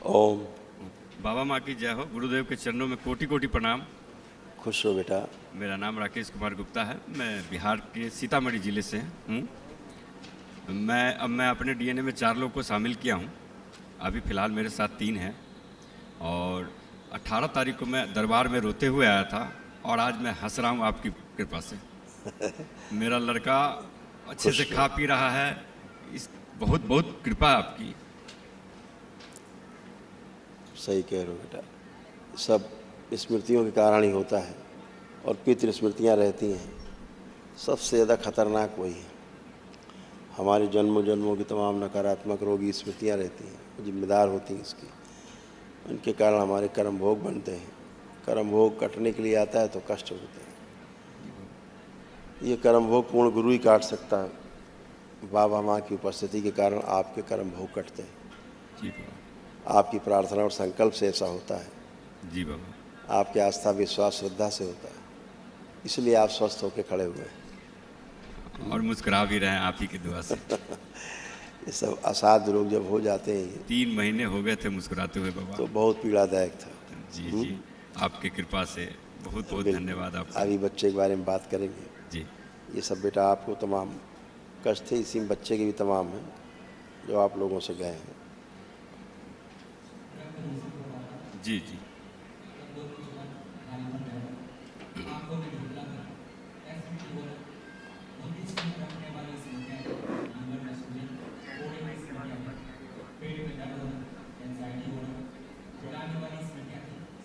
ओम। बाबा माँ की जय हो। गुरुदेव के चरणों में कोटि कोटि प्रणाम। खुश हो बेटा। मेरा नाम राकेश कुमार गुप्ता है। मैं बिहार के सीतामढ़ी ज़िले से हूँ। मैं अपने डीएनए में 4 लोग को शामिल किया हूँ। अभी फ़िलहाल मेरे साथ 3 हैं। और 18 तारीख को मैं दरबार में रोते हुए आया था और आज मैं हंस रहा हूँ आपकी कृपा से। मेरा लड़का अच्छे से खा पी रहा है। इस बहुत बहुत कृपा है आपकी। सही कह रहे हो बेटा, सब स्मृतियों के कारण ही होता है और पितृ स्मृतियाँ रहती हैं। सबसे ज़्यादा खतरनाक वही है। हमारे जन्मों जन्मों की तमाम नकारात्मक रोगी स्मृतियाँ रहती हैं, जिम्मेदार होती हैं इसकी। उनके कारण हमारे कर्म भोग बनते हैं। कर्म भोग कटने के लिए आता है तो कष्ट होते हैं। ये कर्म भोग पूर्ण गुरु ही काट सकता है। बाबा माँ की उपस्थिति के कारण आपके कर्म भोग कटते हैं। जी बाबा। आपकी प्रार्थना और संकल्प से ऐसा होता है। जी बाबा। आपके आस्था विश्वास श्रद्धा से होता है, इसलिए आप स्वस्थ होकर खड़े हुए हैं और मुस्कुरा भी रहे हैं आप ही की दुआ से। ये सब असाध्य रोग जब हो जाते हैं 3 महीने हो गए थे मुस्कुराते हुए बाबा। तो बहुत पीड़ादायक था। जी जी, आपके कृपा से बहुत बहुत धन्यवाद आपका। अभी बच्चे के बारे में बात करेंगे। जी। ये सब बेटा आपको तमाम कष्ट थे, इसी में बच्चे के भी तमाम हैं जो आप लोगों से गए हैं। जी जी।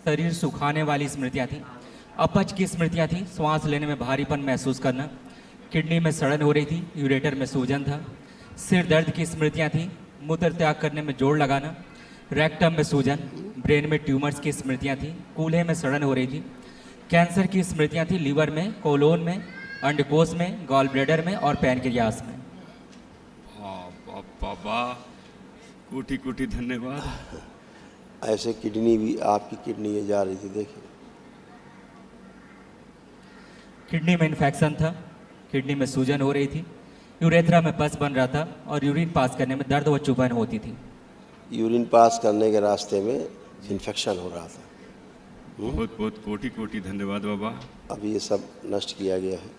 शरीर सुखाने वाली स्मृतियाँ थी, अपच की स्मृतियाँ थी, श्वास लेने में भारीपन महसूस करना, किडनी में सड़न हो रही थी, यूरेटर में सूजन था, सिर दर्द की स्मृतियाँ थी, मूत्र त्याग करने में जोड़ लगाना, रेक्टम में सूजन, ब्रेन में ट्यूमर्स की स्मृतियाँ थी, कूल्हे में सड़न हो रही थी, कैंसर की स्मृतियाँ थी, लीवर में, कोलोन में, अंडकोश में, गॉल ब्लैडर में और पैनक्रियास में। बाबा कोटि कोटि धन्यवाद। ऐसे किडनी भी आपकी किडनी ये जा रही थी, देखिए किडनी में इन्फेक्शन था, किडनी में सूजन हो रही थी, यूरेथ्रा में पस बन रहा था और यूरिन पास करने में दर्द व चुभन होती थी। यूरिन पास करने के रास्ते में इन्फेक्शन हो रहा था। बहुत बहुत कोटि कोटि धन्यवाद बाबा। अभी ये सब नष्ट किया गया है।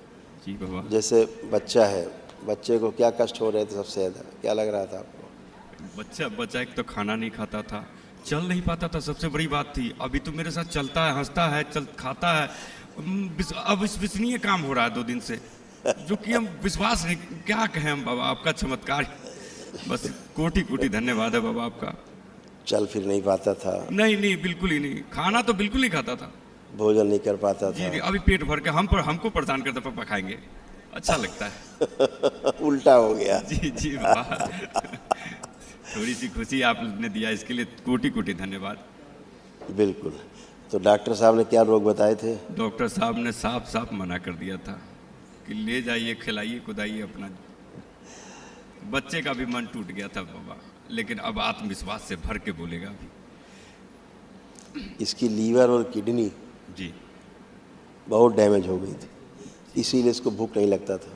जी बाबा। जैसे बच्चा है, बच्चे को क्या कष्ट हो रहे थे सबसे ज़्यादा, क्या लग रहा था आपको? बच्चा एक तो खाना नहीं खाता था, चल नहीं पाता था, सबसे बड़ी बात थी। अभी तो मेरे साथ चलता है, हंसता है, खाता है। अविश्वसनीय काम हो रहा है 2 दिन से, जो कि हम विश्वास नहीं, क्या कहें हम बाबा, आपका चमत्कार। बस कोटि कोटि धन्यवाद है बाबा आपका। चल फिर नहीं पाता था? नहीं, बिल्कुल ही नहीं। खाना तो बिल्कुल नहीं खाता था। भोजन नहीं कर पाता था? जी, अभी पेट भर के हमको परेशान करता, पापा खाएंगे, अच्छा लगता है। उल्टा हो गया। जी बाबा। थोड़ी सी खुशी आपने दिया, इसके लिए कोटि कोटि धन्यवाद। बिल्कुल। तो डॉक्टर साहब ने क्या रोग बताए थे? डॉक्टर साहब ने साफ मना कर दिया था कि ले जाइए, खिलाइए, कुदाइए अपना। बच्चे का भी मन टूट गया था बाबा, लेकिन अब आत्मविश्वास से भर के बोलेगा अभी। इसकी लीवर और किडनी जी बहुत डैमेज हो गई थी, इसीलिए इसको भूख नहीं लगता था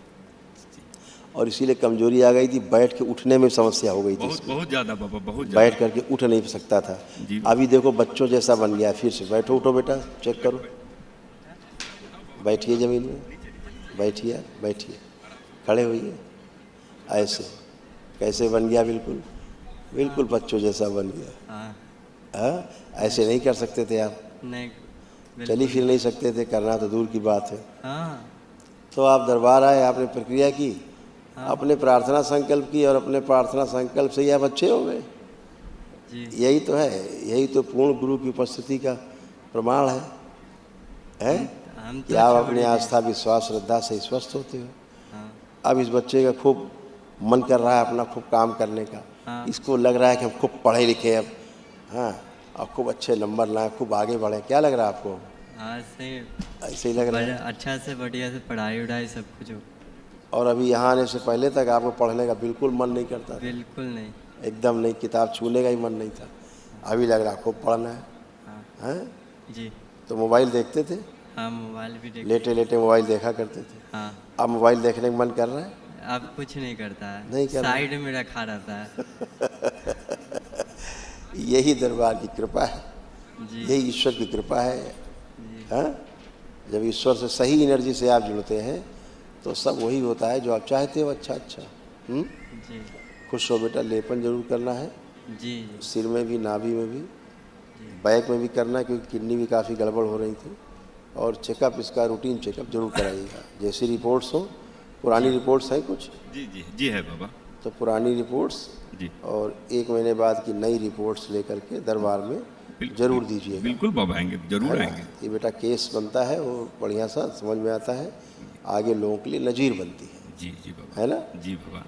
और इसीलिए कमजोरी आ गई थी। बैठ के उठने में समस्या हो गई थी। बहुत ज़्यादा बाबा, बहुत ज़्यादा। बैठ करके उठ नहीं सकता था। अभी देखो बच्चों जैसा बन गया। फिर से बैठो, उठो बेटा, चेक करो। बैठिए ज़मीन में, बैठिए, खड़े होइए। ऐसे कैसे बन गया? बिल्कुल बच्चों जैसा बन गया। हाँ, ऐसे नहीं कर सकते थे आप? नहीं, चली फिर नहीं सकते थे, करना तो दूर की बात है। हाँ। तो आप दरबार आए, आपने प्रक्रिया की, अपने प्रार्थना संकल्प की और अपने प्रार्थना संकल्प से ही आप अच्छे हो गए। यही तो है, यही तो पूर्ण गुरु की उपस्थिति का प्रमाण है कि आप अपनी आस्था विश्वास श्रद्धा से स्वस्थ होते हो। अब इस बच्चे का खूब मन कर रहा है अपना खूब काम करने का। इसको लग रहा है कि हम खूब पढ़े लिखे अब, हाँ, और खूब अच्छे नंबर लाएं, खूब आगे बढ़े। क्या लग रहा है आपको? ऐसे ही लग रहा है। अच्छा से बढ़िया से पढ़ाई उढ़ाई सब कुछ हो। और अभी यहाँ आने से पहले तक आपको पढ़ने का बिल्कुल मन नहीं करता था? बिल्कुल नहीं, एकदम नहीं, किताब छूने का ही मन नहीं था। अभी लग रहा खूब पढ़ना है। हैं? जी। तो मोबाइल देखते थे? हाँ, मोबाइल भी देखते। लेटे लेटे मोबाइल देखा करते थे? हाँ। अब मोबाइल देखने का मन कर रहा है? अब कुछ नहीं करता है, नहीं कर रहा। साइड में रखा रहता है। यही दरबार की कृपा है, जी यही ईश्वर की कृपा है। हाँ, जब ईश्वर से सही एनर्जी से आप जुड़ते हैं तो सब वही होता है जो आप चाहते हो। अच्छा अच्छा। जी खुश हो बेटा, लेपन जरूर करना है, जी सिर में भी, नाभि में भी, बैक में भी करना है, क्योंकि किडनी भी काफ़ी गड़बड़ हो रही थी। और चेकअप, इसका रूटीन चेकअप जरूर कराइएगा। जैसी रिपोर्ट्स हो, पुरानी रिपोर्ट्स हैं कुछ, जी जी जी है बाबा तो पुरानी रिपोर्ट्स जी। और 1 महीने बाद की नई रिपोर्ट्स लेकर के दरबार में जरूर दीजिएगा। बिल्कुल बाबा आएंगे, जरूर है ना? आएंगे। ये बेटा केस बनता है वो बढ़िया सा समझ में आता है, आगे लोगों के लिए नज़ीर बनती है। जी जी बाबा, है ना? जी बाबा,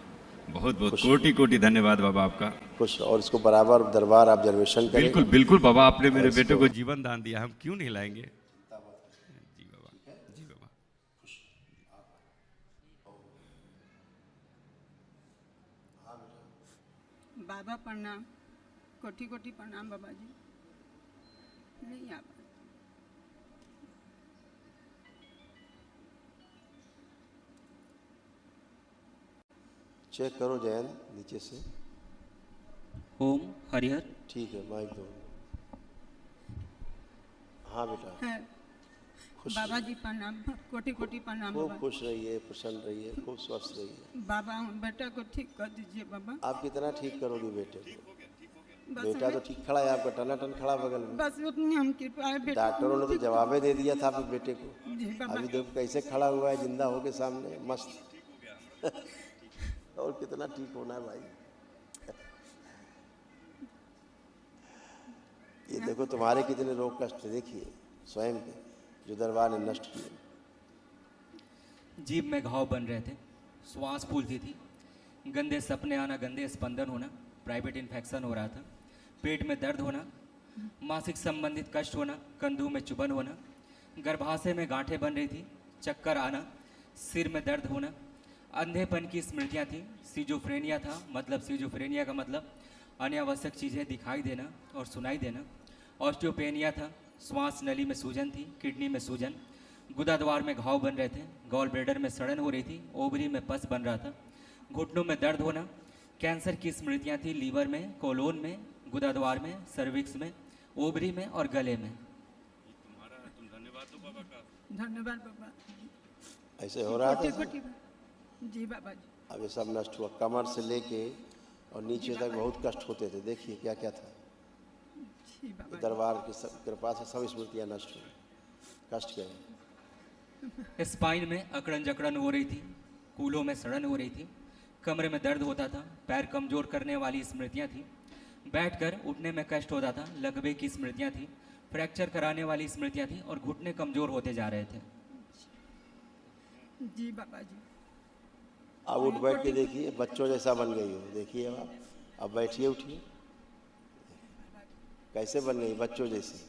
बहुत बहुत कोटि कोटि धन्यवाद बाबा आपका। कुछ और इसको बराबर दरबार ऑब्जर्वेशन करें। बिल्कुल बिल्कुल बाबा, आपने मेरे बेटे को जीवन दान दिया, हम क्यों नहीं लाएंगे। जी बाबा, जी बाबा। बाबा प्रणाम, कोटि कोटि प्रणाम बाबा जी। नहीं आ पा चेक करो जयंत नीचे से। ओम हरिहर। ठीक है, माइक दो। हाँ बेटा, है खुश बाबा जी प्रणाम, कोटि कोटि प्रणाम खूब बाबा। खुश रहिए, प्रसन्न रहिए, खूब स्वस्थ रहिए। बाबा बेटा को ठीक कर दीजिए बाबा। आप कितना ठीक करोगे बेटे को? बस बेटा तो ठीक खड़ा है आपका, टनाटन खड़ा बगल में। बस उतनी हम कृपा है बेटा। डॉक्टरों ने तो जवाबे दे दिया था आपके बेटे को। जी बाबा। अभी देखो कैसे खड़ा हुआ है जिंदा होके सामने, मस्त। और कितना ठीक होना है भाई। ये देखो तुम्हारे कितने रोग कष्ट देखिए स्वयं के, जो दरबार ने नष्ट किए। जीभ में घाव बन रहे थे, श्वास फूलती थी, गंदे सपने आना, गंदे स्पंदन होना, प्राइवेट इन्फेक्शन हो रहा था, पेट में दर्द होना, मासिक संबंधित कष्ट होना, कंधों में चुभन होना, गर्भाशय में गांठें बन रही थी, चक्कर आना, सिर में दर्द होना, अंधेपन की स्मृतियाँ थी, सीजोफ्रेनिया था, मतलब सीजोफ्रेनिया का मतलब अनावश्यक चीज़ें दिखाई देना और सुनाई देना, ऑस्टियोपेनिया था, श्वास नली में सूजन थी, किडनी में सूजन, गुदा द्वार में घाव बन रहे थे, गॉल ब्लैडर में सड़न हो रही थी, ओवरी में पस बन रहा था, घुटनों में दर्द होना, कैंसर की स्मृतियाँ थी, लीवर में, कोलोन में, गुदा द्वार में, सर्विक्स में, ओवरी में और गले में। धन्यवाद बाबा। ऐसे हो रहा कोटि था। कोटि जी बाबा जी। अब ये सब नष्ट हुआ, कमर से लेके और नीचे तक बहुत कष्ट होते थे। देखिए क्या क्या था। जी बाबा। दरबार की कृपा से सब स्मृतियाँ नष्ट हुई, कष्ट गए। स्पाइन में अकड़न जकड़न हो रही थी, कूलों में सड़न हो रही थी, कमरे में दर्द होता था, पैर कमजोर करने वाली स्मृतियाँ थी, बैठकर उठने में कष्ट होता था, लकवे की स्मृतियाँ थी, फ्रैक्चर कराने वाली स्मृतियाँ थी और घुटने कमजोर होते जा रहे थे। जी बाबा जी। अब उठ बैठ के देखिए, बच्चों जैसा बन गई हो। देखिए आप, अब बैठिए उठिए, कैसे बन गई बच्चों जैसी।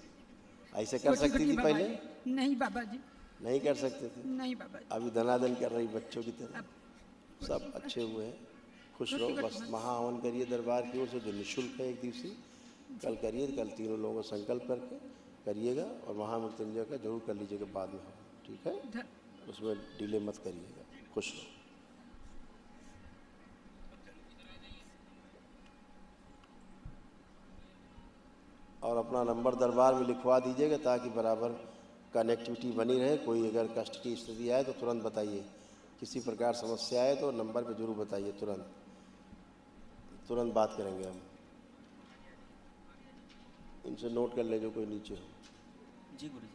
ऐसे कर कोटि सकती कोटि थी बाबा पहले? जी। नहीं बाबा जी। नहीं कर सकते थे। नहीं बाबा जी। अभी दनादन कर रही बच्चों की तरह। सब अच्छे हुए हैं, खुश रहो। बस महाहवन करिए दरबार की ओर से, जो निःशुल्क है, 1 दिवसीय। कल करिए, कल तीनों लोगों को संकल्प करके करिएगा और महामृत्युंजय का जरूर कर लीजिएगा बाद में हवन, ठीक है? उसमें डिले मत करिएगा। खुश रहो। और अपना नंबर दरबार में लिखवा दीजिएगा ताकि बराबर कनेक्टिविटी बनी रहे। कोई अगर कष्ट की स्थिति आए तो तुरंत बताइए, किसी प्रकार समस्या आए तो नंबर पे जरूर बताइए, तुरंत बात करेंगे हम। इनसे नोट कर ले जो कोई नीचे हो। जी गुरु जी।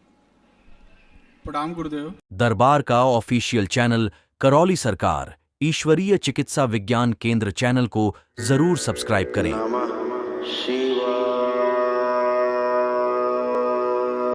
प्रणाम गुरुदेव। दरबार का ऑफिशियल चैनल करौली सरकार ईश्वरीय चिकित्सा विज्ञान केंद्र चैनल को जरूर सब्सक्राइब करें। नमः शिवाय।